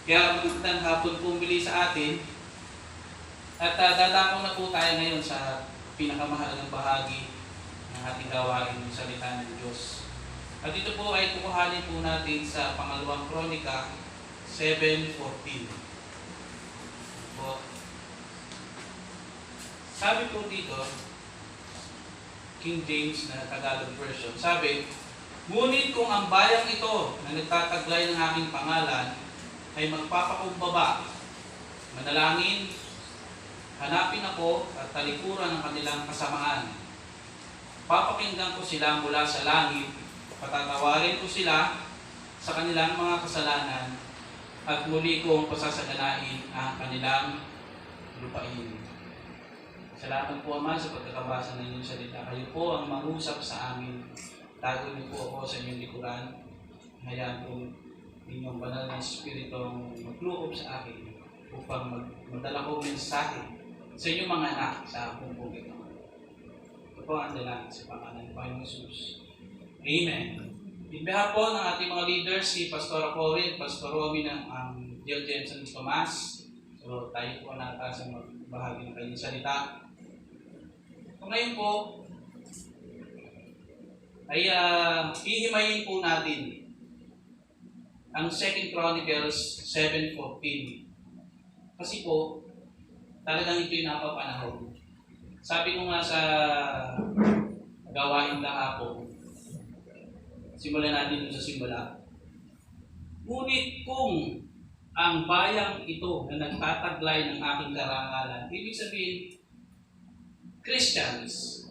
Kaya magandang hapon pumili sa atin at dadako na po tayo ngayon sa pinakamahalagang bahagi ng ating gawain ng salita ng Diyos. At ito po ay kukuhanin po natin sa pangalawang Kronika 7:14. Sabi po dito, King James na Tagalog version, sabi, "Ngunit kung ang bayang ito na nagtataglay ng aking pangalan ay magpapakumbaba, manalangin, hanapin ako at talikuran ng kanilang kasamaan. Papakinggan ko sila mula sa langit, patatawarin ko sila sa kanilang mga kasalanan, at muli kong pasasaganain ang kanilang lupain." Salamat po, Ama, sa pagkakabasa ng inyong salita. Kayo po ang mangusap sa amin. Tago niyo po ako sa inyong likuran. Hayaan po inyong banal na Espiritu ang magloob sa akin upang magdala ko mensahe sa inyong mga anak sa akong buhay. Ito po ang dalangin sa pangalan ng Panginoong Jesus. Amen. In behalf po ng ating mga leaders, si Pastor Cory at Pastor Romy ng Jill Jensen Tomas. So tayo po nata sa magbahagi ng kanyang salita. So ngayon po ay hihimayin po natin ang 2 Chronicles 7:14. Kasi po, talagang ito'y napapanahon. Sabi ko nga sa gawain kahapon, simulan natin sa simula. Ngunit kung ang bayang ito na nagtataglay ng aking karangalan, ibig sabihin, Christians,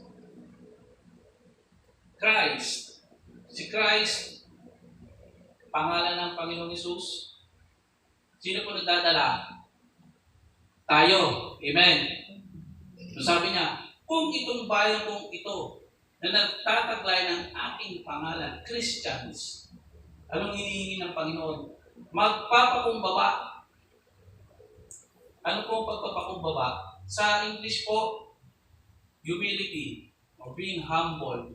Christ, si Christ, pangalan ng Panginoon Hesus. Sino po nagdadala? Tayo. Amen. So sabi niya, kung itong bayan kong ito na nagtataglay ng aking pangalan, Christians, anong hinihingi ng Panginoon? Magpapakumbaba. Ano po pagpapakumbaba? Sa English po, humility or being humble.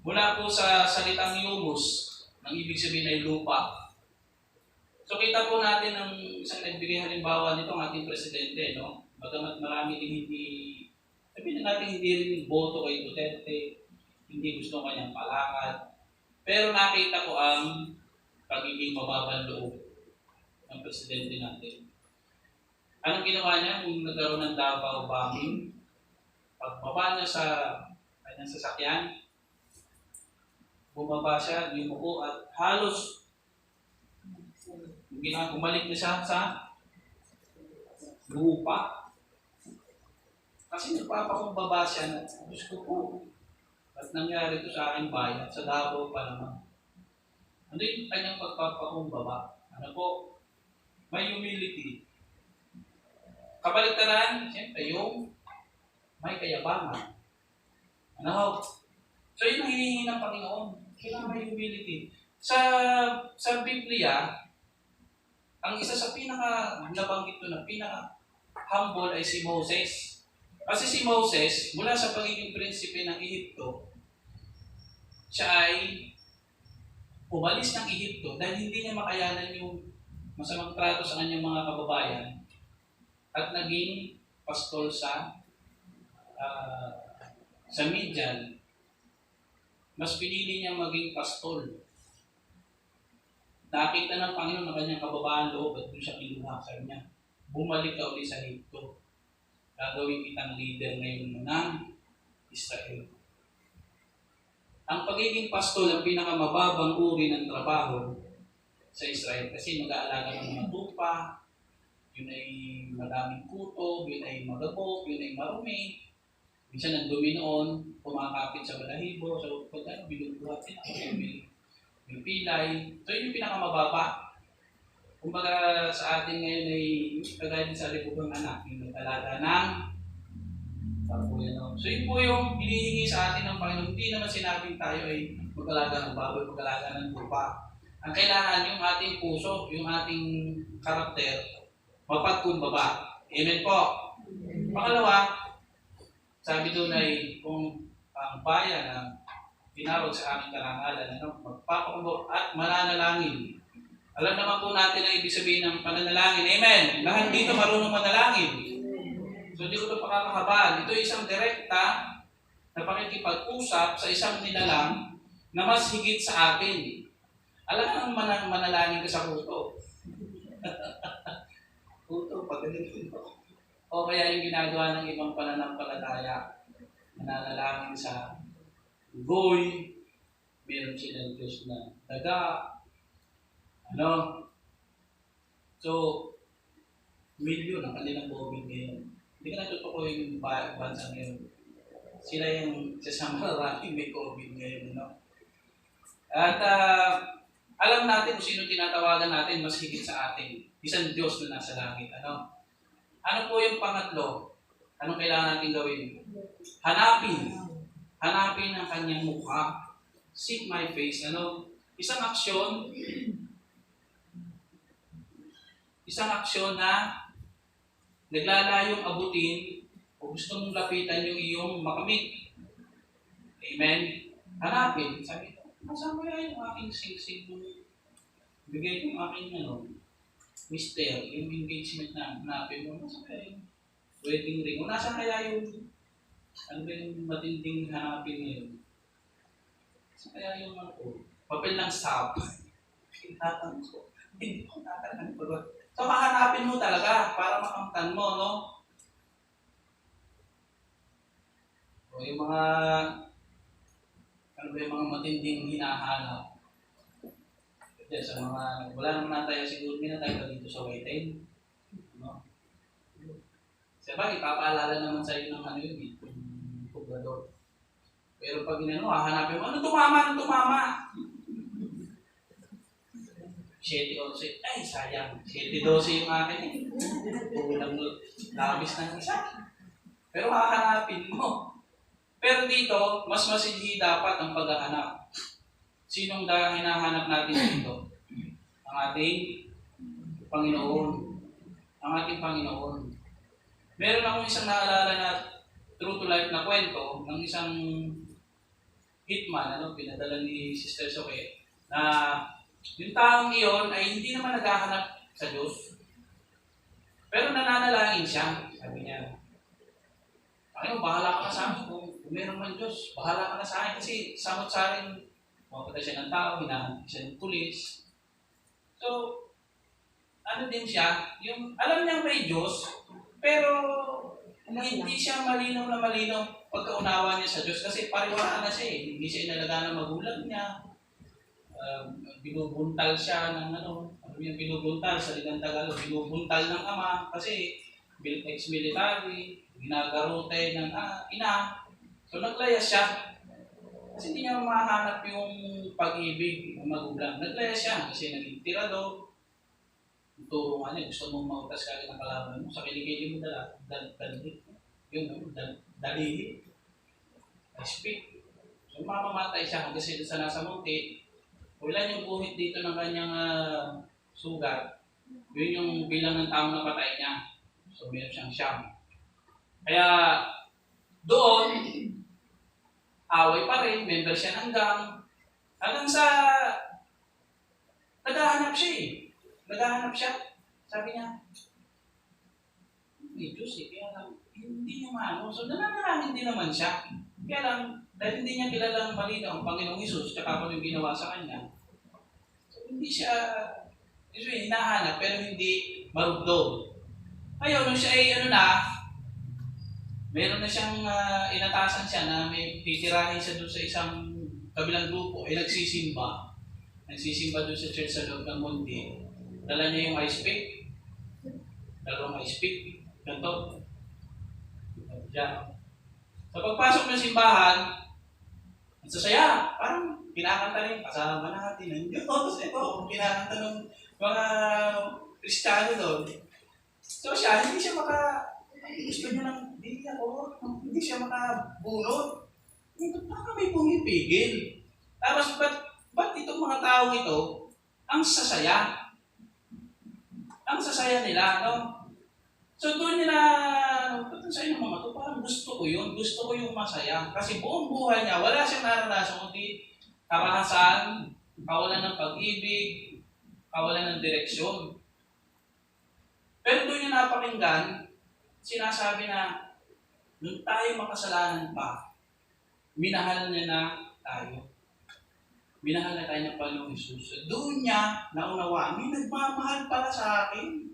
Mula po sa salitang humus, ang ibig sabihin ay lupa. So kita po natin ang isang nagbigay halimbawa nito ang ating presidente, no? Bagamat marami din sabihin natin hindi rin boto kay Duterte, hindi gusto kanyang palakad. Pero nakita ko ang pagiging mababang loob ng presidente natin. Anong ginawa niya kung nagkaroon ng Davao bombing? Pagbaba niya sa kanyang sasakyan, bumaba siya, yumuko at halos bumalik na siya sa lupa. Kasi nagpapakumbaba siya na gusto ko at nangyari ito sa aking bayan, sa Davao pa naman. Ano yung kanyang pagpapakumbaba? Ano po? May humility. Kabaligtaran, siyempre yung may kayabangan. Ano? So yun ang hinihingi ng Panginoon. Kailangan may humility. Sa Biblia, ang isa sa nabanggit ko na pinaka-humble ay si Moses. Kasi si Moses, mula sa pagiging prinsipe ng Ehipto, siya ay umalis ng Ehipto dahil hindi niya makayanan yung masamang trato sa kanyang mga kababayan at naging pastol sa Midian. Mas pinili niya maging pastol. Nakita ng Panginoon na kanyang kababayan loob at doon siya kinuha. Sabi niya, bumalik ka ulit sa Ehipto. Gagawin kitang leader ngayon ng Israel. Ang pagiging pastol ang pinakamababang uri ng trabaho sa Israel kasi mag-aalaga ng mga tupa, yun ay madaming kuto, yun ay magabok, yun ay marumi. Minsan ang dumi noon, kumakapit sa balahibo, so pag binubuhat sila, yung pilay. So yun yung pinakamababa. Kumbaga sa atin ngayon ay kagaya sa lipugang anak, yung nag-alaga ng baboy. So yun po yung hinihingi sa atin ng Panginoon. Hindi naman sinabing tayo ay mag-alaga ng baboy, mag-alaga ng lupa. Ang kailangan yung ating puso, yung ating karakter, mapagkumbaba. Amen po. Pangalawa, sabi doon ay kung ang bayan na tinawag sa aming karangalan, magpapakumbaba at mananalangin Alam naman po natin ang ibig sabihin ng pananalangin. Amen. Lahat dito marunong manalangin. So hindi ko ito pakakabahan. Ito ay isang direkta na pakikipag-usap sa isang nilalang na mas higit sa atin. Alam naman manalangin ka sa kulto. Kulto, pagaling ko. O kaya yung ginagawa ng ibang pananampalataya. Nananalangin sa goy, meron silang Diyos na daga. So, milyon ang kanilang COVID ngayon. Hindi ka natutuko yung bansa ngayon. Sila yung sasamaraming may COVID ngayon. At alam natin kung sino tinatawagan natin mas higit sa atin. Isang Diyos na nasa langit. Ano po yung pangatlo? Anong kailangan natin gawin? Hanapin ang kanyang mukha. Seek my face. Isang aksyon na naglalayong abutin o gusto mong lapitan yung iyong makamit. Amen? Hanapin. Sabi ko, masama yan yung aking sing-sing. Bigay yung aking mister, yung engagement na hanapin mo. Masama yan. Wedding ring. O nasa kaya yung matinding hanapin ngayon? Nasa kaya yung papel ng stop. Kinatan ko. Hindi ko tatanan ko. So, hahanapin mo talaga para makamtan mo, O yung mga matinding hinahanap. Kasi sa wala naman tayo siguro tayo dito sa waiting. Siyempre, ipapaalala naman sa iyo ng yung poblador. Pero pag hahanapin mo, ano tumama? 7-11. Ay, sayang. 7-12 yung akin eh. Kulang labis ng isa. Pero hahanapin mo. Pero dito, mas masighi dapat ang paghahanap. Sinong hinahanap natin dito? Ang ating Panginoon. Ang ating Panginoon. Meron akong isang naalala na true to life na kwento ng isang hitman, pinadala ni Sister Soke, na yung taong iyon ay hindi naman naghahanap sa Diyos. Pero nananalangin siya. Sabi niya, bahala ka na sa akin kung meron man Diyos. Bahala ka na sa akin kasi samot sa akin, mapatay siya ng tao, hinahanap siya ng pulis. So, din siya, yung alam niya may Diyos, pero hindi siya malinaw na malinaw pagkaunawa niya sa Diyos kasi pariwara na siya eh. Hindi siya inalagaan ng magulang niya. Binubuntal siya ng yung binubuntal sa ligang Tagalog, binubuntal ng ama kasi ex-military, ginagarote ng ina. So naglayas siya kasi hindi niya mahanap yung pag-ibig ng magulang. Naglayas siya kasi naging tirado. Turo nga niya, gusto mong mautas ka ng kalaban mo, sa kilikili mo dalili. I speak. So mamamatay siya kasi sa nasa munti. Ilan yung buhit dito ng kanyang sugat, yun yung bilang ng taong napatay niya. So meron siyang siyam. Kaya doon, away pa rin, member siya ng gang. Hanggang sa naghahanap siya eh. Naghahanap siya. Sabi niya, may Diyos eh, kaya lang, hindi niya maano. So nananalangin din naman siya. Kaya lang, dahil hindi niya kilala ang malinaw ang Panginoong Isus, tsaka kung yung ginawa sa kanya, so hindi siya, hinahanap, pero hindi marugdog. Ngayon, nung siya ay meron na siyang inatasan siya na may titirahin siya doon sa isang kabilang grupo, ay nagsisimba. Nagsisimba doon sa church sa loob ng mundi. Dala niya yung ice pick. Dalawang ice pick. Ganto. Diyan. Sa pagpasok ng simbahan, ang sasaya, parang kinakanta rin, kasama natin ang Diyos. Ito, kinakanta ng mga Kristiyano doon. So siya, hindi siya gusto niya ng, hindi siya makabunod. Baka may pumipigil. Tapos, ba't itong mga tao ito, ang sasaya? Ang sasaya nila, So doon nila, sa inyo mga to, parang gusto ko yun. Gusto ko yung masaya. Kasi buong buhay niya, wala siyang naranasan kundi karahasan, kawalan ng pag-ibig, kawalan ng direksyon. Pero doon yung napakinggan, sinasabi na, nung tayo makasalanan pa, minahal niya na tayo. Minahal na tayo ng Panginoong Jesus. Doon niya naunawaan, may nagmamahal pala sa akin.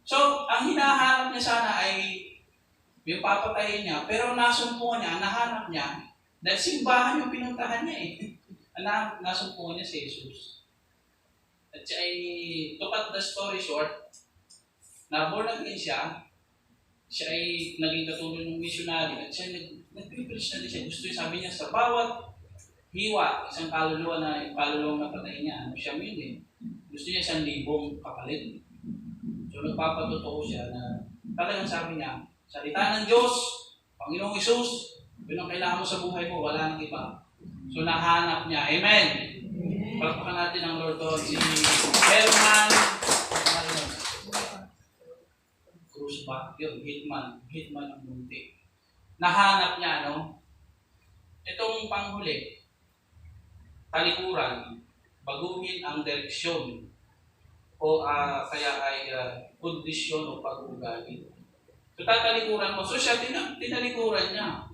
So, ang hinahanap niya sana ay yung papatayin niya, pero nasumpungan niya, nahanap niya, dahil simbahan yung pinuntahan niya eh. Nasumpungan niya si Jesus. At siya ay, to cut the story short, na born again siya ay naging katulad ng missionary, at siya nag-preach na din siya. Gusto niya, sabi niya, sa bawat hiwa, isang kaluluwa na yung kaluluwang napatay niya, siya mo yun eh. Gusto niya 1,000 kapalit. So nagpapatotoo siya na talagang sabi niya, salita ng Diyos, Panginoong Isus, yun ang kailangan mo sa buhay mo, wala nang iba. So nahanap niya. Amen! Palakpakan natin ang Lord God, si Herman Cruz ba? Yun, Hitman ng Munti. Nahanap niya, no? Itong panghuli, talikuran, baguhin ang direksyon o kaya ay kondisyon o pag-ugali. So tatalikuran mo. So siya, tinalikuran niya.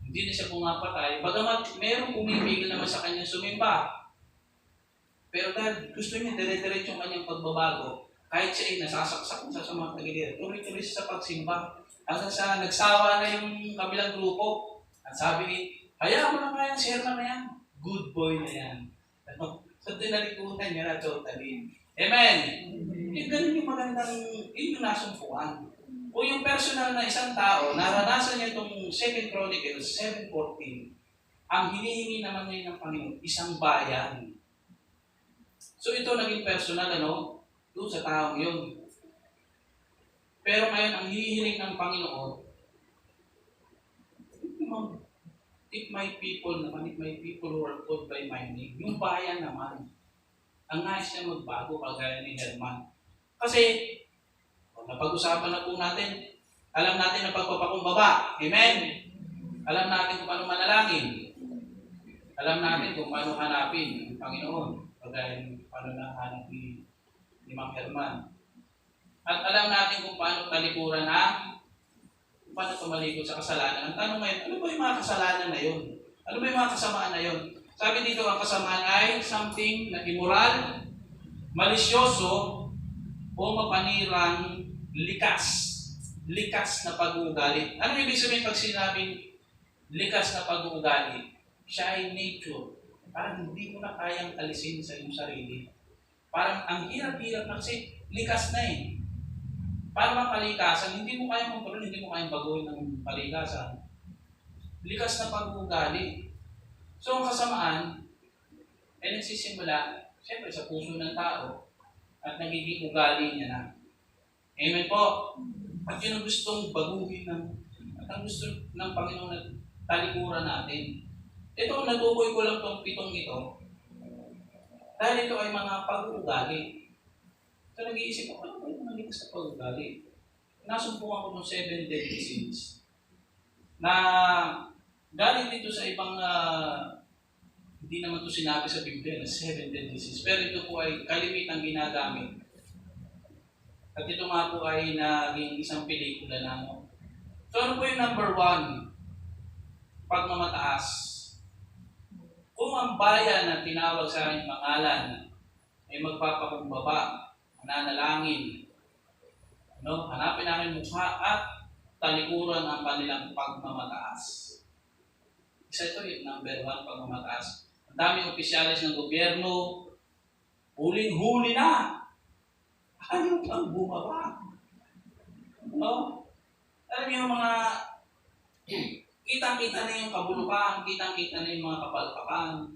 Hindi na siya pumapatay. Bagamat merong pumipigil naman sa kanyang sumimba. Pero dahil gusto niya dire-diretso yung kanyang pagbabago, kahit siya ay nasasaksak sa mga tagiliran, tuloy-tuloy siya sa pagsimba. Hanggang sa nagsawa na yung kabilang grupo. At sabi ni, hayaan mo na kaya si Herman na yan. Good boy na yan. So tinalikuran niya na totally. Amen! Yung ganun yung magandang, yun yung nasumpuan. O yung personal na isang tao, naranasan niya itong 2 Chronicles 7:14. Ang hinihingi naman niya ng Panginoon, isang bayan. So ito naging personal, doon sa taong yun. Pero ngayon, ang hihiling ng Panginoon, if my people who are called by my name, yung bayan naman, ang nais niya magbago kagaya ni Herman. Kasi, napag-usapan na po natin, alam natin ang pagpapakumbaba. Amen? Alam natin kung paano manalangin. Alam natin kung paano hanapin ang Panginoon. Kagaya paano nahanap ni Mang Herman. At alam natin kung paano talikuran kung paano tumalikod sa kasalanan. Ang tanong ngayon, ano ba yung mga kasalanan na yun? Ano ba yung mga kasamaan na yun? Sabi dito, ang kasamaan ay something na immoral, malisyoso, o mapanirang likas. Likas na pag-uugali. Ano ibig sabihin pag sinabing likas na pag-uugali? Siya ay nature. Parang hindi mo na kayang alisin sa iyong sarili. Parang ang hirap-hirap na kasi likas na eh. Para makalikasan, hindi mo kayang kontrol, hindi mo kayang baguhin ng kalikasan. Likas na pag-uugali. So ang kasamaan, ay nagsisimula, siyempre sa puso ng tao, at nagiging ugali niya na. Amen po. At yun ang gustong baguhin at ang gusto ng Panginoon na talikuran natin. Ito, natukoy ko lang itong 7 ito. Dahil ito ay mga pag-uugali. So nag-iisip ako, ano ba yung mga likas na pag-uugali? Nasumpungan ko ng 7 deadly sins na galing dito sa ibang, hindi naman ito sinabi sa Biblia na 7 deadly sins. Pero ito po ay kalimitang ginagamit. At ito nga po ay naging isang pelikula na. So ano po yung number 1? Pagmamataas. Kung ang bayan na tinawag sa aking pangalan ay magpapakumbaba, mananalangin, hanapin namin mukha at talikuran ang kanilang pagmamataas. Isa ito yung number 1, pagmamataas. Ang daming opisyalis ng gobyerno, huling-huli na. Ayaw pang bumaba. Alam niyo yung mga kitang-kita na yung kabulukan, kitang-kita na yung mga kapalpakan,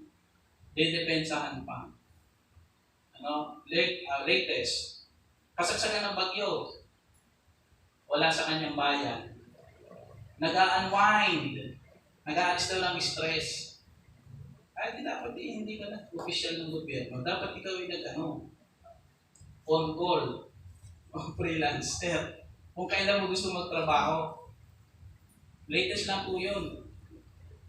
dedepensahan pa. Latest, kasagsagan ng bagyo, wala sa kanyang bayan. Nag-unwind, nag-aalis daw ng stress. Ay, dapat hindi ka na official ng gobyerno. Dapat ikaw ay on call, o freelancer. Kung kailan mo gusto magtrabaho, latest lang po yun.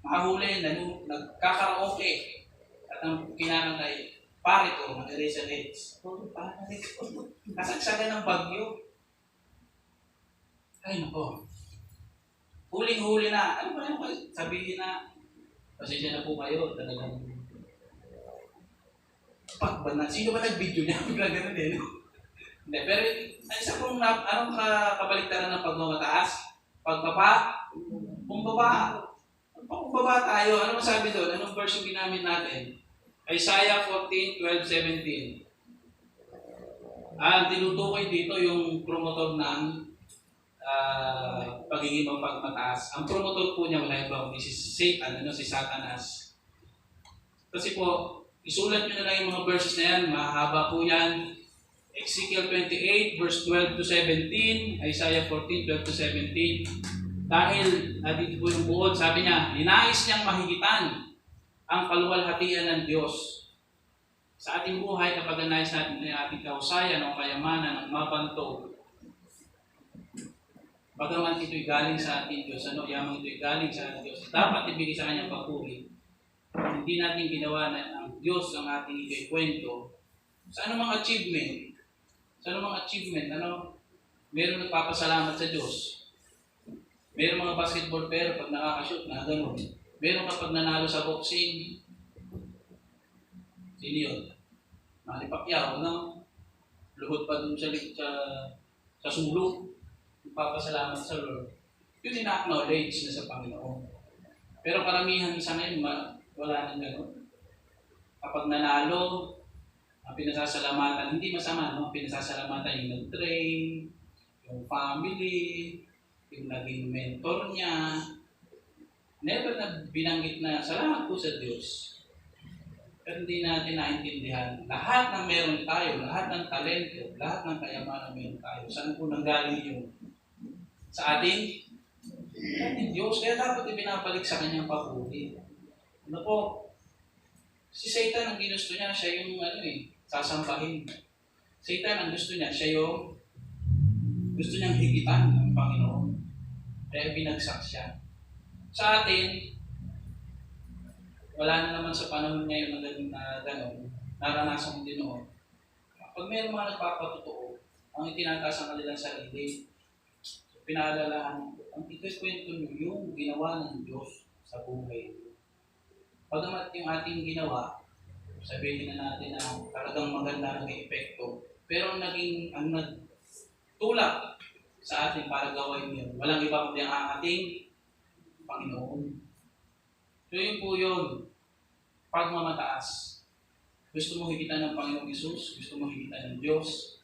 Mahuli, nagkakaraoke. At ang kinanong ay, Pare ko, mag-erase ang edge. Pare ko. Kasagsagan ng bagyo. Ay, nako. Huling-huli na. Ano ba yun? Sabihin na, pasensya na po kayo. Talagang pagbanat. Sino ba nag-video niya? Bigla ganun eh. No? Hindi, pero isa pong anong kabaliktaran ng pagmamataas? Pagbaba? Kumbaba. Kumbaba tayo. Ano masabi doon? Anong verse yung ginamit natin? Isaiah 14:12-17. Ang tinutukoy dito yung promotor ng pagiging mapagmataas. Ang promotor po niya wala iba kundi si Satan, si Satanas. Kasi po, isulat nyo na lang yung mga verses na yan, mahaba po yan. Ezekiel 28, verse 12-17, Isaiah 14, 12-17. Dahil, dito po yung buod, sabi niya, ninais niyang mahigitan ang kaluwalhatian ng Diyos. Sa ating buhay, kapag nais natin ang ating kahusayan o kayamanan ng mabantog, bagaman ito'y galing sa ating Diyos, yamang ito'y galing sa ating Diyos, dapat ibigay sa kanyang papuri. Hindi natin ginawa na ang Diyos ang ating ikikwento sa anumang achievement. Sa anumang achievement, meron nagpapasalamat sa Diyos. Meron mga basketball player pag nakakashoot na gano'n. Meron kapag nanalo sa boxing. Sino yun? Manny Pacquiao, luhod pa dun sa sulok. Nagpapasalamat sa Lord. Yun ina-acknowledge na sa Panginoon. Pero karamihan sa ngayon, wala nang gano'n. Kapag nanalo, ang pinasasalamatan, hindi masama, pinasasalamatan yung nag-train, yung family, yung naging mentor niya. Never na binanggit na, salamat po sa Diyos. Pero hindi natin naintindihan. Lahat ng meron tayo, lahat ng talento, lahat ng kayamanan meron tayo. Saan po nanggaling yun? Sa ating Diyos. Kaya dapat ibinabalik sa kanyang papuri. Ano po? Si Satan, ang ginusto niya, siya yung sasambahin. Satan, ang gusto niya, siya yung gusto niyang higitan ng Panginoon. Kaya binagsak siya. Sa atin, wala na naman sa panahon ngayon na gano'n, naranasan din noon. Pag mayroong mga nagpapatotoo, ang itinataas ang kanilang sarili, pinaalalahan ko, ang ikikwento nyo yung ginawa ng Diyos sa buhay. Pagamat yung ating ginawa, sabihin na natin na talagang maganda ng epekto, pero ang nagtulak sa atin para gawin yun, walang iba kundi ang ating Panginoon. So yun po yun, pagmamataas. Gusto mo higitan ng Panginoong Isus, gusto mo higitan ng Diyos,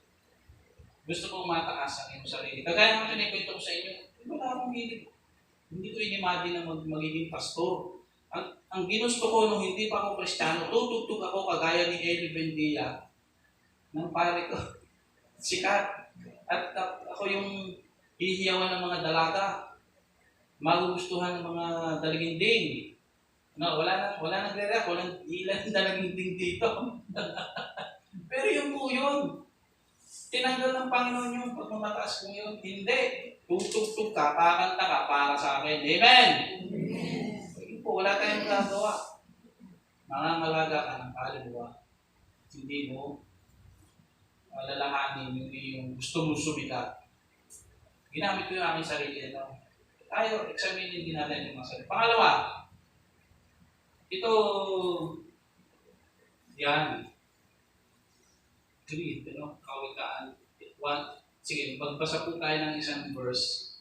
gusto mo mataas ang iyong sarili. Kagaya ng kinikwento ko sa inyo, wala akong hilig. Hindi ko in-imagine na magiging pastor. Ang ginusto ko nung hindi pa ako Kristiyano, tutugtog ako kagaya ni Eli Bendia, ng pare ko, sikat. At ako yung hihiyawan ng mga dalaga, magugustuhan ng mga dalaginding. Wala nagre-react, walang ilan dalaginding dito. Pero yung po yun, tinanggal ng Panginoon yung pagmamataas kong yun. Hindi. Tutugtog ka, kakanta ka para sa akin. Amen! Po, wala tayong magagawa. Mangangalaga ka ng kaluluwa. Hindi mo lalahanin yung gusto mo sumikat. Ginamit ko yung aking sarili. Tayo, examinin din natin yung mga sarili. Pangalawa, ito, yan. Greed, kawikaan. Sige, magbasa po tayo ng isang verse.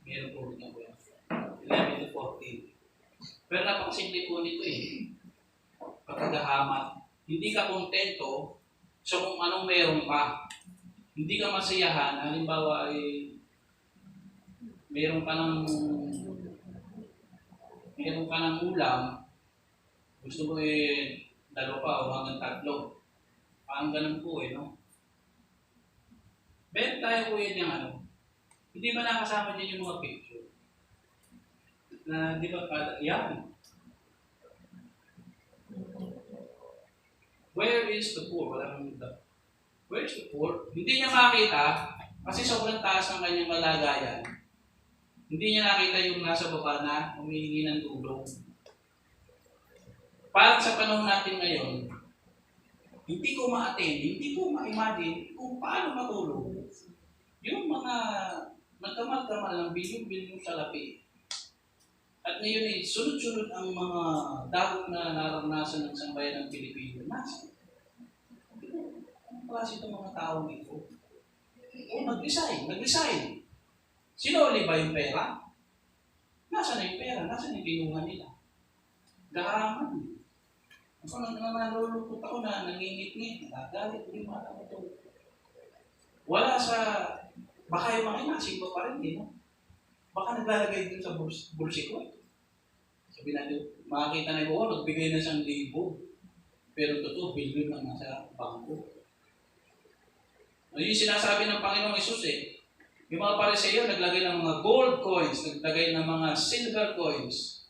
Meron po rin ako yan. 11-14. Pero napakasimple po nito Pagkagahaman. Hindi ka kontento sa kung anong meron ka. Hindi ka masiyahan. Halimbawa ay meron ka ng ulam. Gusto mo dalawa pa o hanggang 3. Parang ganun po Meron tayo po yung hindi ba nakasama din yung mga picture? Na di ba yan? Where is the poor? Where is the poor? Hindi niya makita kasi sobrang taas ng kanyang kalagayan. Hindi niya nakita yung nasa baba na humihingi ng tulong. Parang sa panahon natin ngayon, hindi ko ma-attend, hindi ko ma-imagine kung paano matulog. Yung mga nagkamal-kamal ng bilyong-bilyong salapi. At ngayon ay sunod-sunod ang mga dagok na naranasan ng sambayan ng Pilipino. Nasa? Anong klase itong mga taong ito? Nag-resign. Sinuli ba yung pera? Nasaan na yung pera? Nasaan na yung kinuha nila? Garaman. Ako nalulungkot ako na nangingit-ngit. Nagalit ko yung mga ito. Wala sa... Baka yung mga nasimba pa rin, no? Baka naglalagay dun sa bursi ko. Sabi natin, makakita na yung nagbigay na 1,000. Pero totoo, bilyon na nasa bangko. Yung sinasabi ng Panginoong Hesus yung mga Pariseo naglagay ng mga gold coins, naglagay ng mga silver coins.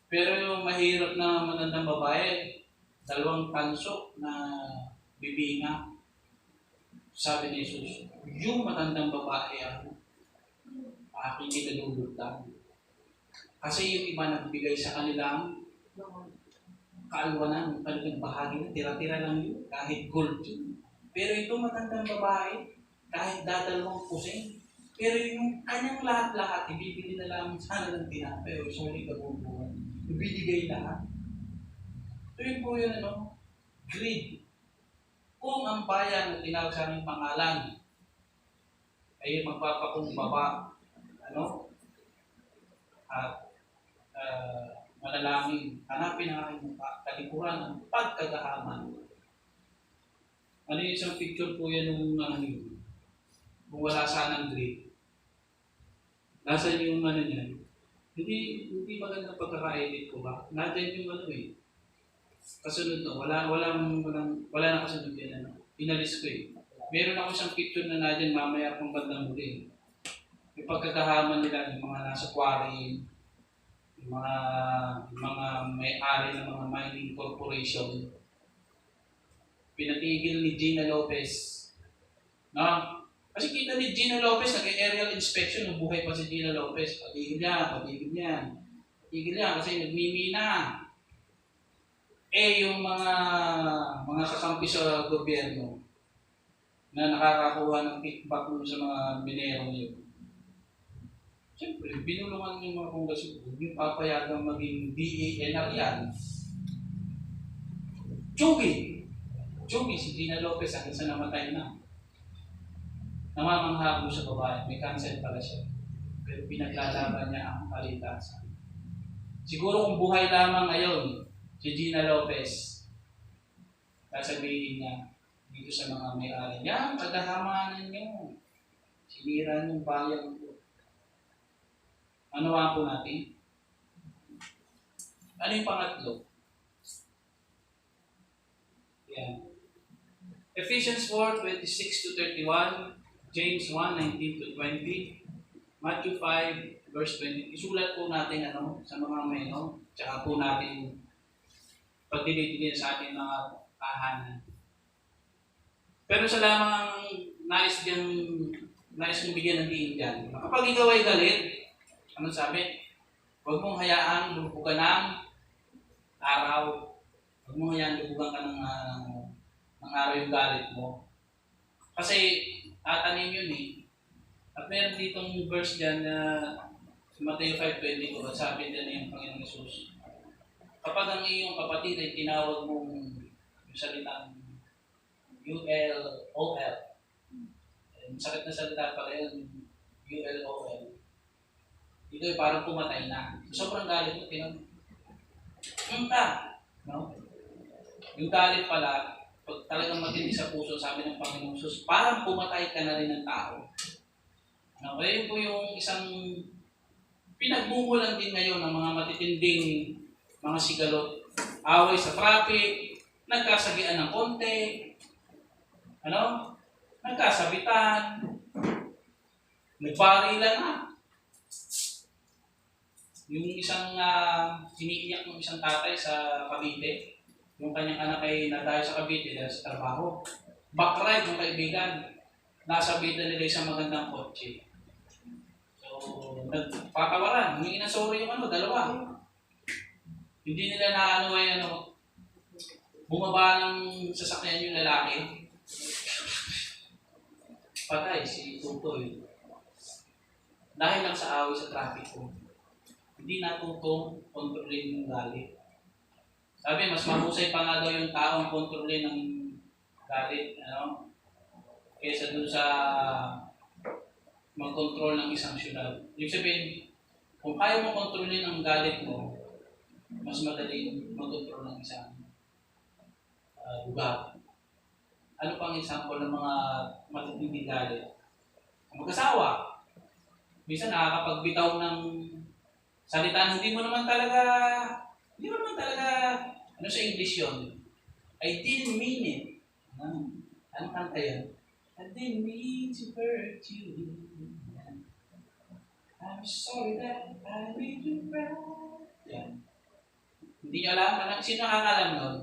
Pero yung mahirap na manandang babae, 2 tanso na bibinga. Sabi ni Jesus, yung matandang babae aking inalulutang. Kasi yung iba nagbigay sa kanilang kaalwanan, kanilang bahagi na tira-tira lang yun, kahit gold yun. Pero ito matandang babae, kahit dadalawang kusing, pero yung kanyang lahat-lahat, ibibili na lang sana ng tinapay o sorry kabubuhan. Ibibigay lahat. So yun po yun, greed. Kung ang bayan na tinawag sa aming pangalan ay magpapakumbaba, at manalangin, hanapin ang aking mukha, kalikuran ng pagkagahaman. Ano yung isang picture po yan nung kung wala sanang greed. Nasa yung niya. Hindi magandang pagkaka-edit ko ba? Nandiyan yung kasunod no, wala na kasunod yan. Inalis ko Meron ako isang picture na nandiyan mamaya kung bandang huli. Yung pagkakahaman nila, yung mga nasa quarry, yung mga may-ari ng mga mining corporation. Pinatigil ni Gina Lopez. No? Kasi kita ni Gina Lopez, nag-aerial inspection nung buhay pa si Gina Lopez. Patigil niya kasi nagmimina. Yung mga kakampi sa gobyerno na nakakakuha ng kickback sa mga minero niyo. Siyempre, binulungan ng mga kongresyo, yung papayagang maging DANR yan. Chugi, si Gina Lopez, hanggang sa namatay na. Namamangha po sa babae, may cancer pala siya. Pero pinaglalaban niya ang kaligtasan. Siguro kung buhay lamang ngayon, si Gina Lopez, sasabihin niya dito sa mga may-ari niya, kadahamanan niyo. Sinira niyong bayan ko. Ano po natin? Ano yung pangatlo? Yan. Ephesians 4:26-31, James 1:19-20, Matthew 5:20. Isulat po natin sa mga meno, tsaka po natin pagdilid sa ating mga tahanan. Pero sa lamang nais kong bigyan ng diin dyan. Kapag ikaw ay galit, anong sabi? Huwag mong hayaang lumubugan ng araw. Huwag mong hayaang lumubugan ka ng araw yung galit mo. Kasi tatanim yun At meron ditong verse dyan na sa Matthew 5:20 at sabi din yung Panginoong Hesus. Kapag ang iyong kapatid ay tinawag mong yung salitang ULOL. Sakit na salita pala yun, ULOL. Ito ay parang pumatay na. Sobrang galit mo, no? Yung galit pala, pag talagang matindi sa puso, sabi ng Panginoong Hesus, parang pumatay ka na rin ng tao. Okay, po yung isang pinagmumulan din ngayon ng mga matitinding mga sigalot. Away sa traffic, nagkasagian ng konti, nagkasabitan, nagbarilan na. Yung isang iniiyak ng isang tatay sa Cavite, yung kanyang anak ay nadayo sa Cavite dahil sa trabaho. Backride yung kaibigan, nasabitan nila isang magandang kotse. So, nagpatawaran, humingi na sorry yung dalawa. Hindi nila bumaba ng sasakyan yung lalaki, patay si Tutoy. Dahil lang sa away sa trapiko. Hindi natutong kontrolin yung galit. Sabi, mas mahusay pa nga daw yung taong kontrolin ng galit, kaysa dun sa mag-control ng isang syudad. Ibig sabihin, kung kaya mo kontrolin ang galit mo, mas madali mag-control ng isang lugar. Ano pang example ng mga matitinding galit? Mag-asawa. Minsan nakakapagbitaw ng salita na hindi mo naman talaga, ano sa English yun? I didn't mean it. Anong kanta yun? I didn't mean to hurt you. I'm sorry that I made you cry. Yan. Hindi nyo alam? Sino nakakalam nun?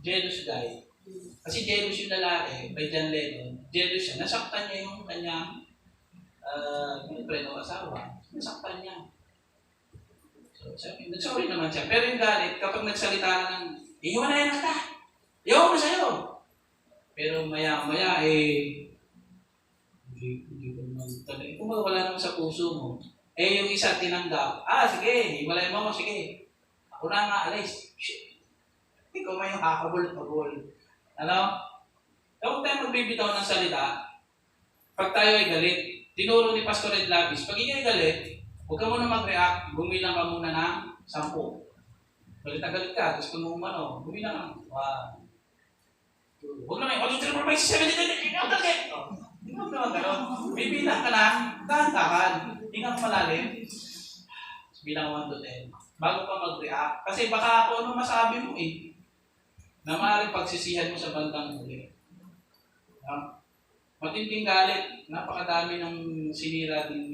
Jealous guy. Kasi jealous yung lalaki, by John Lennon. Jealous siya. Nasaktan niya yung kanyang o asawa. Nasaktan niya. So, sorry naman siya. Pero yung galit, kapag nagsalita ka ng, ihiwalayan na kita! Iyaw mo sa'yo! Pero maya-maya, hindi ko naman talaga. Kung wala naman sa puso mo, yung isa tinanggap, sige, hiwalayan mo, sige. Ako na nga, alis. Shit! Ikaw may hakabol-habol. Huwag tayo magbibitaw ng salita. Pag tayo ay galit, tinuro ni Pastor Ed Lapis, pag ikaw ay galit, huwag ka muna mag-react, gumilang ka muna ng 10. Galit na galit ka, gusto mo gumilang ka. 1, 2, huwag naman, 1, 2, 3, 4, 5, 6, 7, 8, 9, 10. Huwag naman gano'n. Bibilang ka na, dahan-dahan. Hingang malalim. Bilang 1 to 10. Bago ka mag-react. Kasi baka ano masabi mo na maaaring pagsisihan mo sa bandang huli. Matinding galit, napakadami ng sinira din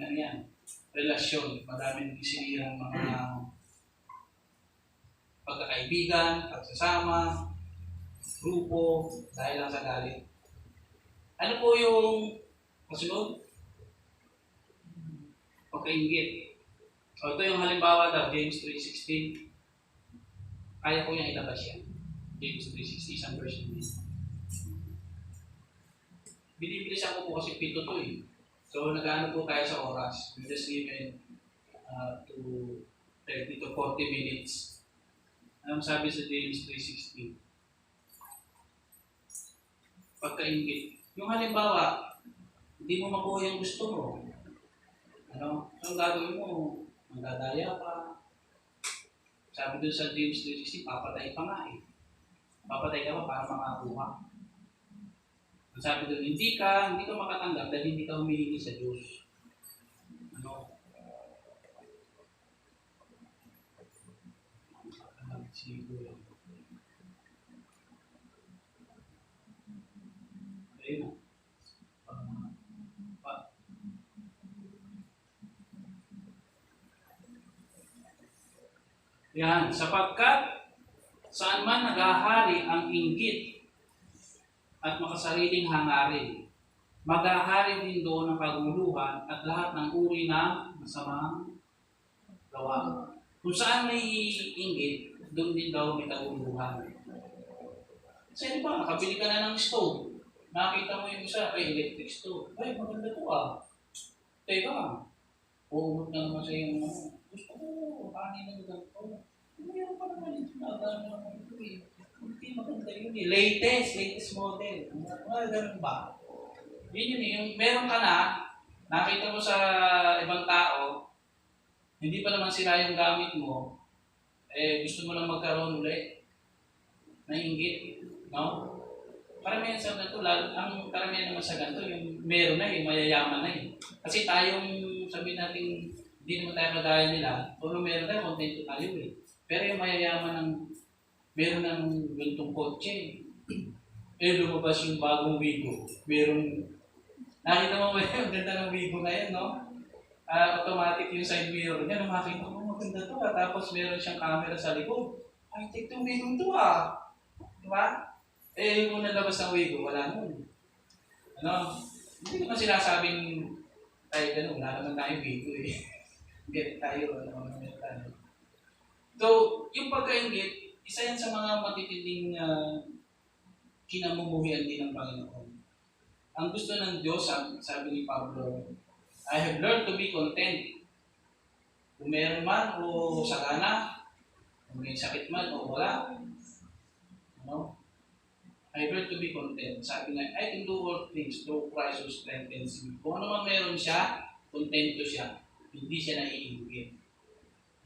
relasyon. Madami ng sinira mga pagkakaibigan, pagsasama, grupo, dahil lang sa galit. Ano po yung kasunod? Pagkainggit. Ito yung halimbawa daw, James 3:16. Kaya ko yung ilabas yan. James 3:16, isang version din. Binibilisan ko po kasi 7 to So, nag-ano po tayo sa oras. We just given to 30 to 40 minutes. Anong sabi sa James 3:16? Pagkainggit. Yung halimbawa, hindi mo makuha yung gusto mo. Ang gagawin mo? Magdadaya ka. Sabi doon sa James 3:16, papatay pa nga Papatay ka pa para makakuha. Sabi doon, hindi ka makatanggap dahil hindi ka humihingi sa Diyos. Siguro. Ayun. Yan, sapagkat saan man naghahari ang inggit at makasariling hangarin, maghahari din doon ang kaguluhan at lahat ng uri ng masamang gawa. Kung saan may inggit, doon din daw may kaguluhan. Kasi nakabili ka na ng stove. Nakita mo yung isa, electric stove. Maganda to Teka, uumot na naman sa yung gusto ko, kanin ng ganito. Mayroon pa naman yung sinagaan naman ito Hindi maganda yun Latest model. Ganun ba? Yun yung meron ka na, nakita mo sa ibang tao, hindi pa naman sila yung gamit mo, gusto mo lang magkaroon ulit. Nainggit, Karamihan sa ganito, ang karamihan naman sa ganito, yung meron na mayayaman na Kasi tayong, sabihin natin, hindi naman tayo kagaya nila, kung meron tayo, kontento tayo Pero yung mayayaman meron ng gantong kotse. Lumabas yung bagong Wigo. Nakita mo ba yung ganda ng Wigo ngayon, automatic yung side mirror niya. Makita mo, maganda to Tapos meron siyang camera sa likod. Take itong Wigo to Diba? Kung nalabas ng Wigo, wala nun. Hindi naman sinasabing, wala naman tayong Wigo Get tayo, So, yung pagkainggit, Isa yan sa mga matitinding kinamumuhian din ng Panginoon. Ang gusto ng Diyos, sabi ni Pablo, I have learned to be content. Kung meron man o sagana, kung may sakit man o wala, I have learned to be content. Sabi nga, I can do all things through Christ who strengthens me. Kung ano man meron siya, kontento siya. Hindi siya naiinggit.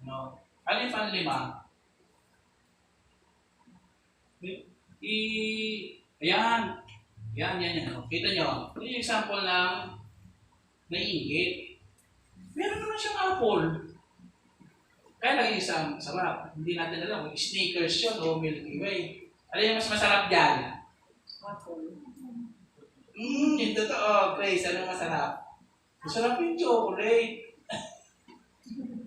Ano yung panlima? Ayan. Kita nyo, yung example ng naiinggit. Meron naman siyang apple. Kaya lang isang sarap. Hindi natin alam kung Snickers yun o Milky Way. Ano yung mas masarap dyan? Apple. Yung totoo, Grace, ano masarap? Masarap yung chocolate.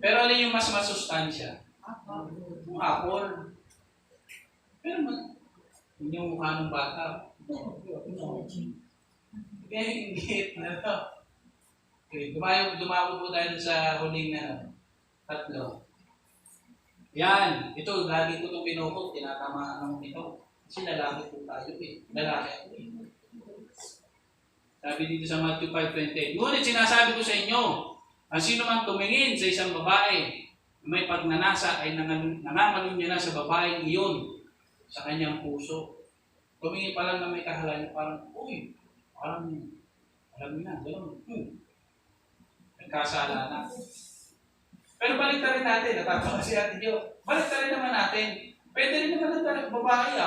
Pero ano yung mas masustansya? Apple. Yung apple. Pero yun yung mukha ng bata. Kaya hinggit na to. Okay, dumago po tayo sa huling na tatlo. Yan, ito, lagi ko itong pinukot, tinatamaan ng ito. Kasi lalaki po tayo eh. Lalaki ako eh. Sabi dito sa Matthew 5:28, ngunit sinasabi ko sa inyo, ang sino man tumingin sa isang babae, may pagnanasa ay nangangalunya na sa babaeng iyon sa kanyang puso. Tumingin pa lang na may kahalan, parang, uy, parang, alam mo na, gano'n. Nagkasala na. Pero balik na rin natin, natatawa si Ate Jo. Balik na rin naman natin. Pwede rin naman ng babae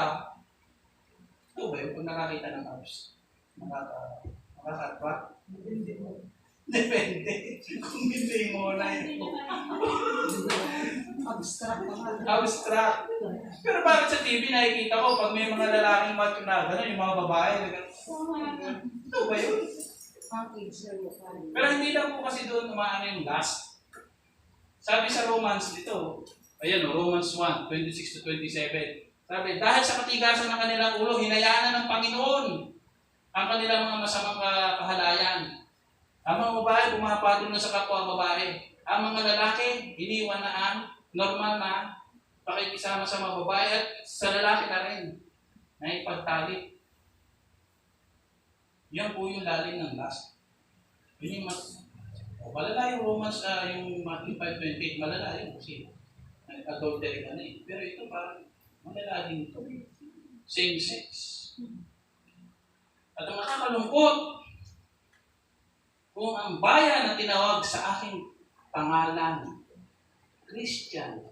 Ito ba yung kung nakakita ng abs? Makakatwa? Depende. Kung hindi mo na yun. Abstract. Pero bakit sa TV nakikita ko, pag may mga lalaking macho na gano'n, yung mga babae, ito ba yun? Pero hindi lang po kasi doon umaano yung lust. Sabi sa Romans dito, ayan Romans 1:26-27. Sabi, dahil sa katigasan ng kanilang ulo, hinayaan na ng Panginoon ang kanilang mga masamang kahalayan. Ang mga babae, pumapatol na sa kapwa babae. Ang mga lalaki, iniwan na ang normal na pakikisama sa mga babae at sa lalaki na rin na ipagtalik. Yan po yung lalim ng lust. Yun yung malala yung Romans, yung Matthew 5:28, malala yun kasi adultery ka na eh. Pero ito parang malala din ito. Same sex. At ang nakakalungkot, kung ang bayan na tinawag sa aking pangalan, Christian,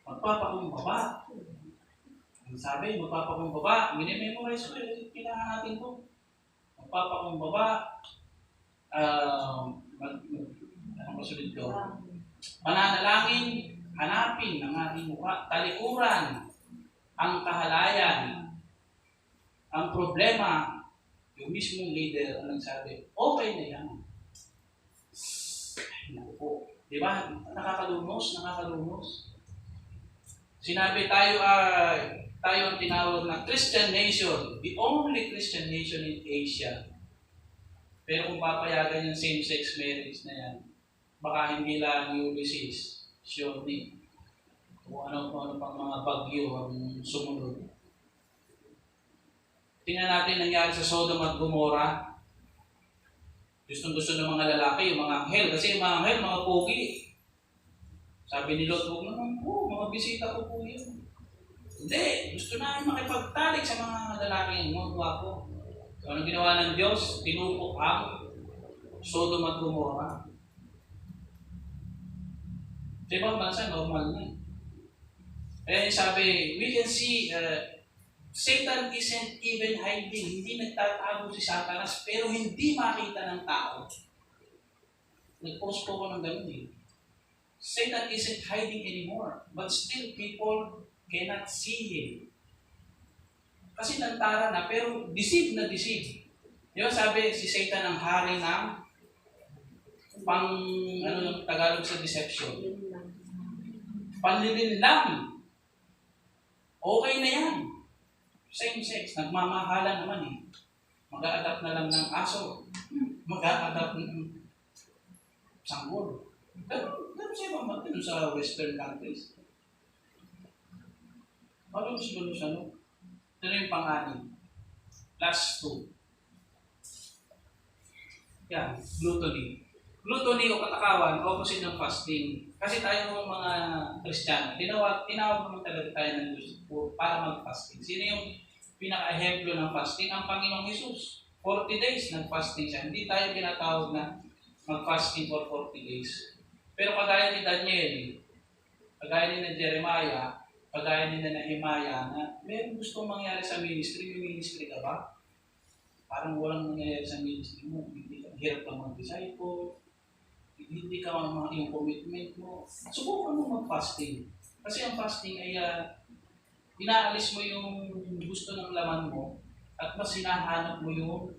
magpapakumbaba. Ang sabi, magpapakumbaba. Minimemorize ko yun, kailangan natin ito. Magpapakumbaba. Anong masunod ko? Mananalangin, hanapin ang ating mukha, talikuran, ang kahalayan, ang problema, yung mismong leader ang nagsabi, okay na yan. Naku, di ba? Nakakalumos. Sinabi tayo ang tinawag na Christian nation, the only Christian nation in Asia. Pero kung papayagan yung same-sex marriage na yan, baka hindi lang Ulysses, Sioni, kung ano pang mga bagyo ang sumunod. Tingnan natin nangyari sa Sodom at Gomorrah. Gustong-gusto ng mga lalaki, yung mga anghel, kasi yung mga anghel, mga pogi. Sabi ni Lot, huwag naman po, mga bisita ko po yun. Hindi, gusto namin makipagtalik sa mga lalaki, mga gwapo. So, anong ginawa ng Diyos? Tinupok ang Sodom at Gomorrah. Sa ibang bansa, normal na. Eh, sabi, we can see, Satan isn't even hiding. Hindi nagtatago si Satanas, pero hindi makita ng tao. Nag-post po ko ng ganun eh. Satan isn't hiding anymore, but still people cannot see him. Kasi nantara na, pero deceive na deceive. Di ba sabi, si Satan ang hari ng ano yung Tagalog sa deception? Panlilinlang. Okay na yan. Same sex, nagmamahalan naman eh. Mag-a-adapt na lang ng aso. Mag-a-adapt ng sanggol. Pero siya ba sa western countries? Palunos-lunos ano. Ito na yung pang-anim. Last two. Yan, gluttony. Gluttony o katakawan, opposite ng fasting. Kasi tayo mga Kristiyano, tinawag naman talaga tayo ng Diyos para mag-fasting. Sino yung pinaka-ehemplo ng fasting? Ang Panginoong Hesus. 40 days nag-fasting siya. Hindi tayo tinatawag na mag-fasting for 40 days. Pero kagaya ni Daniel, kagaya ni na Jeremiah, kagaya ni na Nehemiah, na meron gustong mangyari sa ministry, may ministry ka ba? Parang walang nangyayari sa ministry mo. Hindi ka hirap lang mag-disciple, hindi ka yung commitment mo. Subukan mo mag-fasting. Kasi ang fasting ay inaalis mo yung gusto ng laman mo at mas hinahanap mo yung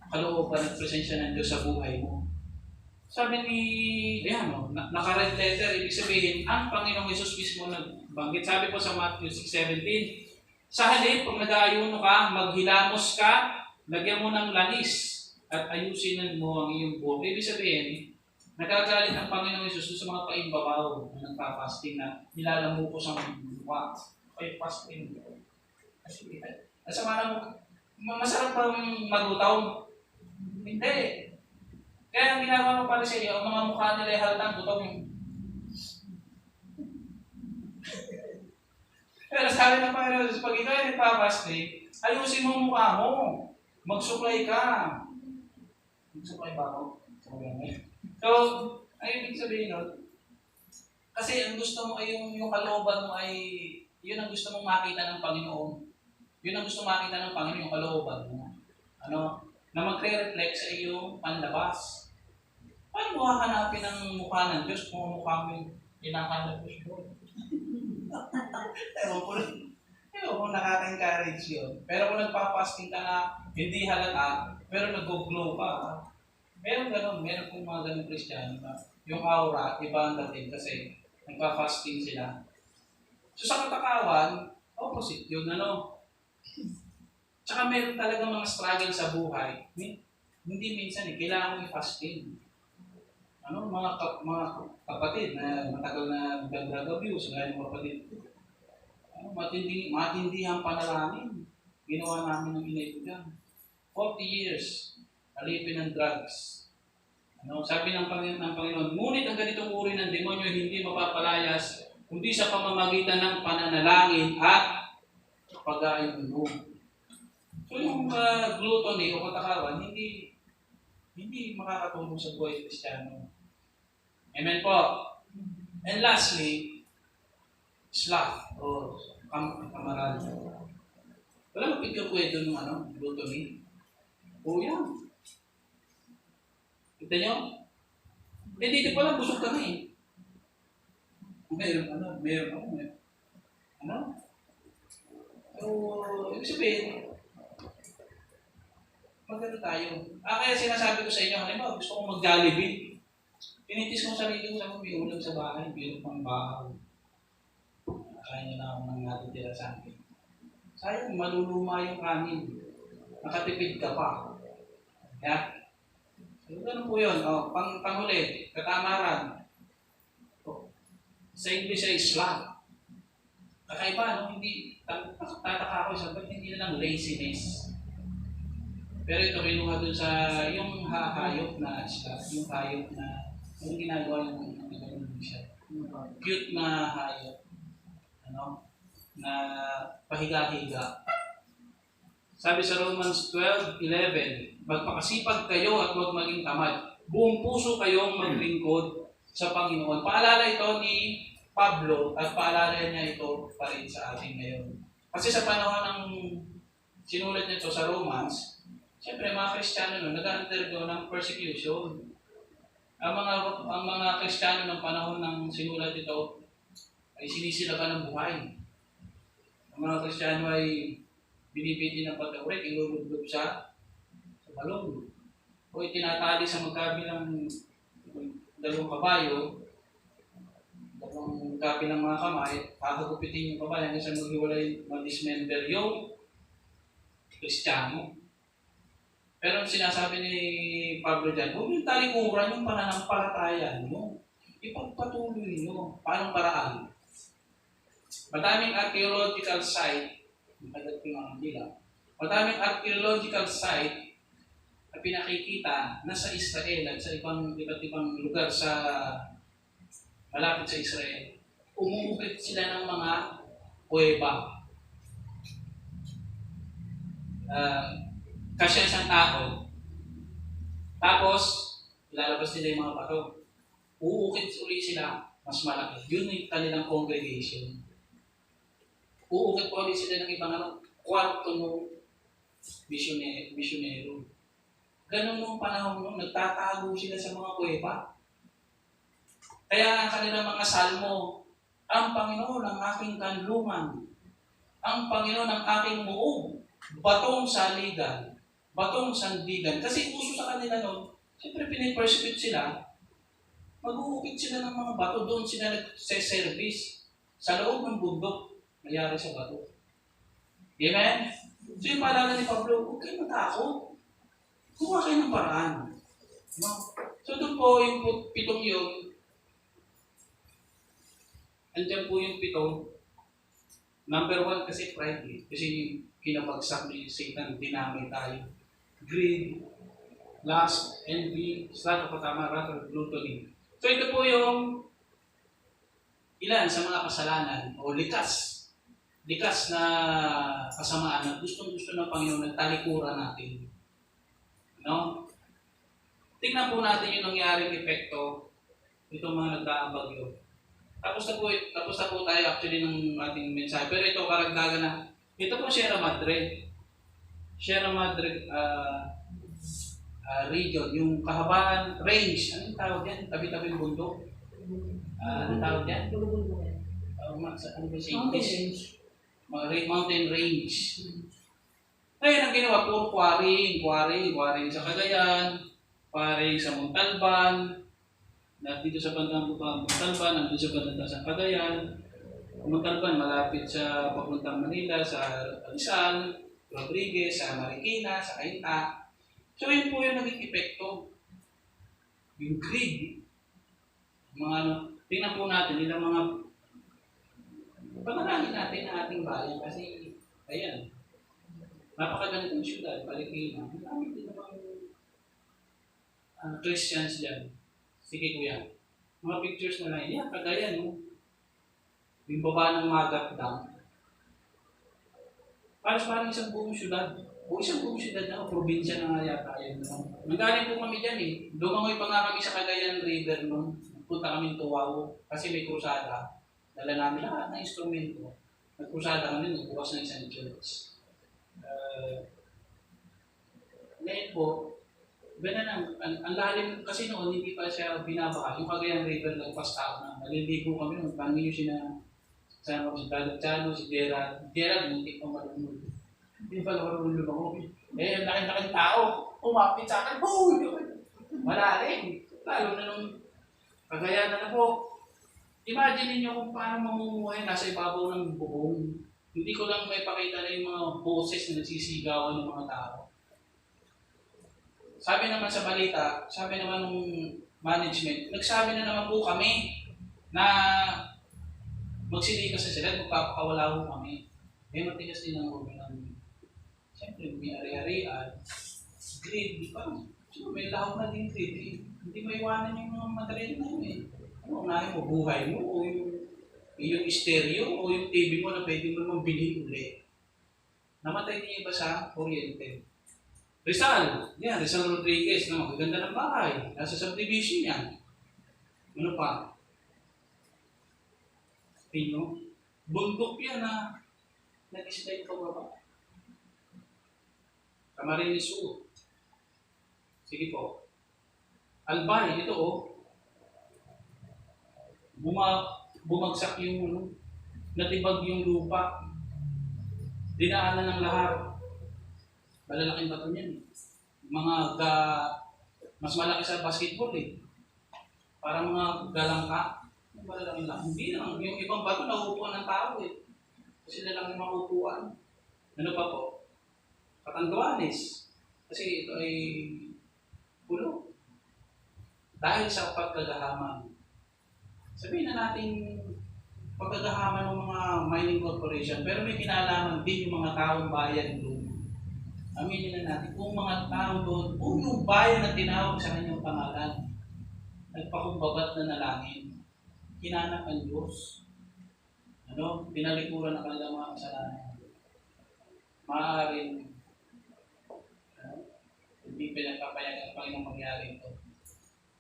kalooban at presensya ng Diyos sa buhay mo. Sabi ni, naka-red letter, ibig sabihin, ang Panginoong Hesus mismo nagbanggit. Sabi po sa Matthew 6:17, sa halip, pag nag-aayuno ka, maghilamos ka, lagyan mo ng langis at ayusin mo ang iyong buhok. Ibig sabihin, nagagalit ang Panginoong Hesus sa mga paimbabaw na nagpa-fasting na nilalamo ko sa mukha. Okay, fasting. Kasi, masarap bang magutaw? Hindi. Kaya ang ginagawa ko para sa iyo, ang mga mukha nila ay halatang gutom. Pero sabi ng Panginoon, pag ikaw ay nagpa-fasting, ayusin mo ang mukha mo. Mag-supply ka. Mag-supply ba ako? So, ay ibig sabihin nun, kasi ang gusto mo ay yung kalooban mo ay, yun ang gusto mong makita ng Panginoon. Yun ang gusto makita ng Panginoon, yung kalooban mo. Na magre-reflect sa iyong panlabas. Paano mo hahanapin ang mukha ng Diyos kung ang mukha mo yung hinahanap ko? Ewan ko nakaka-encourage yun. Pero kung nagpa-fasting ka na hindi halata, pero nag-glow ka, meron kong mga ganun Kristiyano na yung aura, iba ang dating kasi nagpa-fasting sila. So sa katakawan, opposite yun, Tsaka meron talaga mga struggle sa buhay. Hindi minsan kailangan mo i-fasting. Mga kapatid na matagal na nag-drug abuse, gaya ng kapatid. Matindihang panalangin. Ginawa namin ng inay ko dyan. 40 years, alipin ng drugs. Sabi ng Panginoon, ngunit ang ganitong uri ng demonyo hindi mapapalayas, kundi sa pamamagitan ng pananalangin at pag-aayuno. So yung gluttony o katakawan, hindi makakatulong sa buhay Kristiyano. Amen po. And lastly, sloth o kamaral. Wala mapigkakwento ng gluttony. O yan. Kita nyo? Dito pala, busog ka na eh. Meron. So, ibig sabihin, maganda tayo. Kaya sinasabi ko sa inyo, halimbawa, gusto kong mag-Jollibee. Pinitis ko sa sarili ko, sabi ko, may ulam sa bahay, bilog pang bahaw. Kaya nyo na ako nang natitira sa akin. Sayang, maluluma yung kanin. Nakatipid ka pa. Yeah? So, ganun po yun. Panghuli, katamaran. Sa English ay sloth. Kakaiba, hindi, tataka ako, sabi, hindi na lang laziness. Pero ito, kinuha dun sa yung hayop na sloth, yung hayop na, yung ginagawa yung siya. Cute na hayop. Na pahiga-higa. Sabi sa Romans 12:11, magpakasipag kayo at huwag maging tamad. Buong puso kayong maglingkod sa Panginoon. Paalala ito ni Pablo at paalala niya ito pa rin sa atin ngayon. Kasi sa panahon ng sinulat nito sa Romans, siyempre mga Kristiyano nag-undergo ng persecution. Ang mga Kristiyano ng panahon ng sinulat ito ay sinisilaban ng buhay. Ang mga Kristiyano ay binibiti ng pagkawik, ilulublob sa balong. O itinatali sa magkabilang dalawang kabayo, dalawang kabilang mga kamay, kakagupitin yung kabayo hanggang sa maghiwalay, mag-dismember yung Kristiyano. Pero sinasabi ni Pablo dyan, huwag yung talikuran yung pananampalataya nyo. Ipagpatuloy nyo. Paano paraan? Madaming archaeological site, madaming archaeological site na pinakikita na sa Israel at sa iba't ibang lugar sa malapit sa Israel. Umuukit sila ng mga kuweba. Kasya isang tao. Tapos, ilalabas nila yung mga bato. Uukit uli sila, mas malaki. Yun yung kanilang congregation. Uukit uli sila ng ibang kwarto ng misyonero. Ganun nung panahon nung nagtatago sila sa mga kuweba. Kaya ang kanilang mga salmo, ang Panginoon ang aking kanlungan, ang Panginoon ang aking muog, batong saligan, batong sandigan. Kasi uso sa kanila noon, siyempre pinipersecute sila, mag-uukit sila ng mga bato, doon sila nag-service sa loob ng bundok, mayari sa bato. Amen? So yung paalala ni Pablo, huwag kayo matakot. Kuha kayo ng paraan. No? So doon po yung pitong yun, andyan po yung pitong. Number 1 kasi pride. Kasi kinabagsak ni Satan, dinamay tayo. Greed, lust, envy, sloth of patama, wrath, or gluttony. So ito po yung ilan sa mga kasalanan o likas na kasamaan na gustong-gusto ng Panginoon na talikuran natin. No? Tingnan po natin yung nangyaring epekto itong mga nagdaang-bagyo. Tapos na po tayo actually ng ating mensahe. Pero ito, karagdagan na. Ito po Sierra Madre. Sierra Madre region. Yung kahabaan, range. Anong tawag yan? Tabi-tabi ng bundok. Anong tawag yan? Ano ba sa English? Mountain range. Ngayon, ang ginawa, puro quarrying sa Cagayan, quarrying sa Montalban, na dito sa bandang Montalban, nandito sa bandang sa Cagayan. Montalban, malapit sa papuntang Manila, sa Rizal, Rodriguez, sa Marikina, sa Cainta. So, yun po yung naging epekto. Yung greed. Tingnan po natin, ilang mga panalangin natin ang ating bayan kasi, ayan, napakaganitong syudad, Marikina. Marami din naman Christians dyan. Sige kuya. Mga pictures na lang. Yan, Cagayan, no? Yung baba ng Magat Dam. Parang isang buong syudad. O isang buong syudad na, probinsya na nga yata. Nanggaling po kami dyan eh. Dumangoy pa nga kami sa Cagayan River noon. Punta kami Tuwao. Kasi may krusada. Dala namin lahat ng instrumento. Nagkrusada kami, nagbukas ng isang church. Ngayon po, ang lalim kasi noon, hindi pa siya binabaha. Yung Cagayan River, nagpas tao na. Naliligo kami noon. Paano nyo sinasama ko si Dalagchano, si Gerald. Gerald, hindi pa marunong. Hindi pa marunong lumangoy. Ang laki-laki tao. Umapit sa akin. Boom! Malalim. Lalo na nung Cagayan na po. Imagine niyo kung paano mamumuhay nasa ibabaw ng bubong. Hindi ko lang may pakita na yung mga boses na nagsisigawan ng mga tao. Sabi naman sa balita, sabi naman ng management, nagsabi na naman po kami na magsilikas na sila at magpapakawala po kami. Eh, matigas din ang ulo namin. Siyempre, may ari-arian, greed, di ba? So, may lahok na din greed. Hindi maiwanan yung mga material na yun eh. Ano, unahin mo, buhay mo, o yung stereo, o yung TV mo na pwede mo naman bilhin ulit. Namatay din iba sa kuryente. Rizal Rodriguez, no? Maganda ng bahay. Nasa subdivision yan. Ano pa? Pino? Bundok yan na nag-slide ka ba? Camarines Sur. Sige po. Albay, ito oh. Bumagsak yung natibag yung lupa. Dinaanan ng lahat. Malalaking bato niyan. Mas malaki sa basketball eh. Parang mga galangka. Malalaking lang. Hindi naman. Yung ibang bato nauupuan ng tao eh. Kasi na lang yung mauupuan. Ano pa po? Catanduanes. Kasi ito ay pulo. Dahil sa pagkagahaman. Sabihin na natin pagkakahaman ng mga mining corporation, pero may kinalaman din yung mga taong bayan doon. Aminin na natin, kung mga tao doon, kung yung bayan na tinawag sa kanyang pangalan, nagpakumbabat na nalangin, hinanap ang Diyos, pinalikuran ang kanilang mga kasalanan. Maaaring, hindi pinagpapayagan pa rin ang mangyari ito.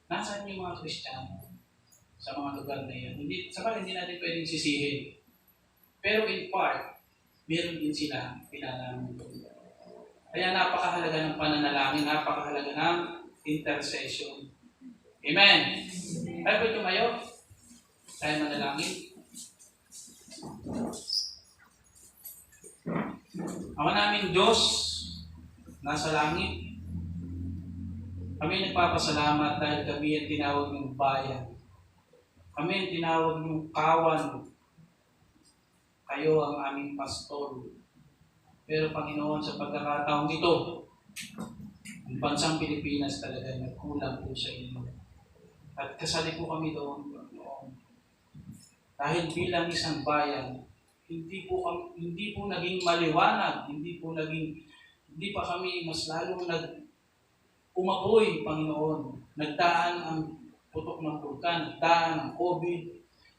Nasaan yung mga Kristiyano sa mga lugar na yan? Hindi natin pwedeng sisihin. Pero in part, meron din sila pinalaman doon. Kaya napakahalaga ng pananalangin, napakahalaga ng intercession. Amen! Tayo po tumayo. Tayo manalangin. Ama namin Diyos, nasa langit, kami nagpapasalamat dahil kami ang tinawag ng bayan. Kami ang tinawag ng kawan. Kayo ang aming pastor. Pero Panginoon, sa pagkakataong ito, ang bansang Pilipinas talaga nagkulang po sa inyo. At kasali po kami doon, Panginoon. Dahil bilang isang bayan, hindi po naging maliwanag, hindi pa kami mas lalong umapoy, Panginoon. Nagdaan ang putok ng bulkan, nagdaan ang COVID,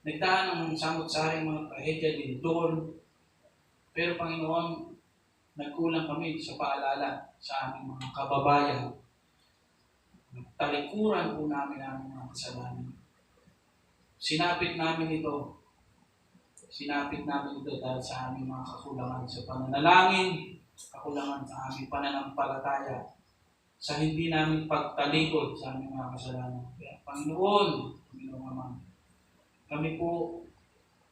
nagdaan ang samot-saring mga trahedya din doon. Pero Panginoon, nagkulang kami sa paalala sa aming mga kababayan. Talikuran po namin ang mga kasalanan. Sinapit namin ito dahil sa aming mga kakulangan sa pananalangin, kakulangan sa aming pananampalataya, sa hindi namin pagtalikod sa aming mga kasalanan. Kaya Panginoon Ama, kami po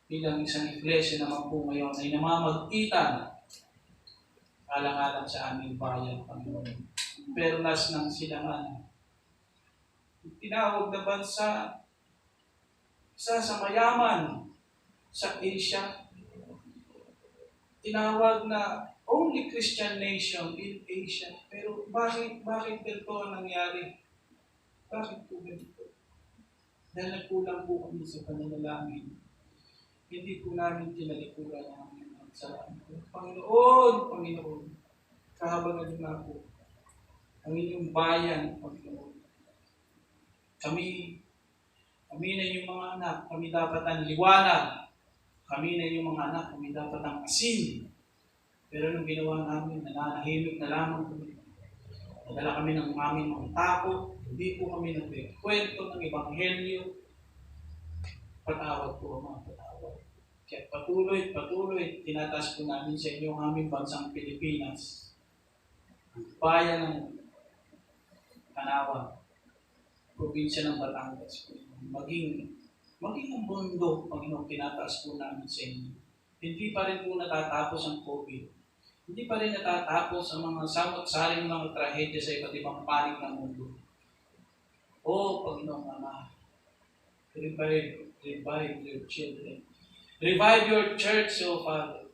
bilang isang iglesia naman po ngayon ay namamagitan alang-alang sa aming bayan, Panginoon. Perlas ng silangan. Tinawag na bansa, isa sa mayaman sa Asia. Tinawag na only Christian nation in Asia. Pero bakit ganito ang nangyari? Bakit po ganito? Dahil nagkulang po kami sa pananalangin. Hindi po namin tinalikuran ang aming salamat. Panginoon, kahabagan niyo na po ang inyong bayan, Panginoon. Kami na yung mga anak, kami dapat ang liwanag. Kami na yung mga anak, kami dapat ang asin. Pero nung ginawa namin, nananahimik na lamang kami. Nadala kami ng aming mga takot, hindi po kami nagkwento ng Ebanghelyo. Patawad po, mga patawad. Kaya patuloy, tinataas po namin sa inyo ang aming bansang Pilipinas. Ang bayan ng Kanawa, probinsya ng Batangas, maging ang mundo, Panginoon, tinataas po namin sa inyo. Hindi pa rin po natatapos ang COVID. Hindi pa rin natatapos ang mga samot-saring mga trahedya sa iba't ibang panig ng mundo. Panginoong Ama, revive your children. Revive your church, Father.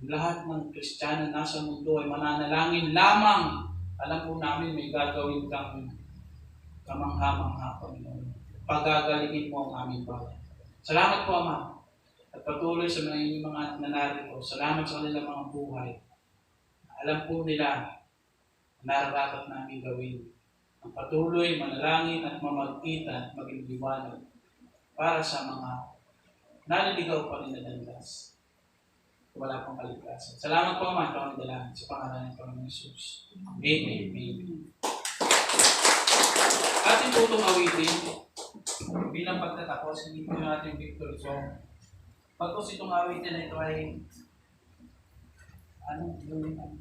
Lahat ng Kristiyano nasa mundo ay mananalangin lamang. Alam po namin may gagawin kang kamangha-mangha, Panginoon. Pagagalingin mo ang aming bayan. Salamat po, Ama. At patuloy sa mga inyong mga nanarito. Salamat sa kanilang mga buhay. Alam po nila na nararapat namin gawin. Ang patuloy, manalangin at mamagkita at maging liwanag para sa mga naliligaw pa rin na landas. Wala pong kaligtasan. Salamat po, Ama. Ito ang dalangin sa pangalan ng Panginoon Jesus. Amen. Amen. Ating po itong awitin bilang pagtatapos, hindi po natin victory song. Pagkos itong awitin na ito ay anong gawin ang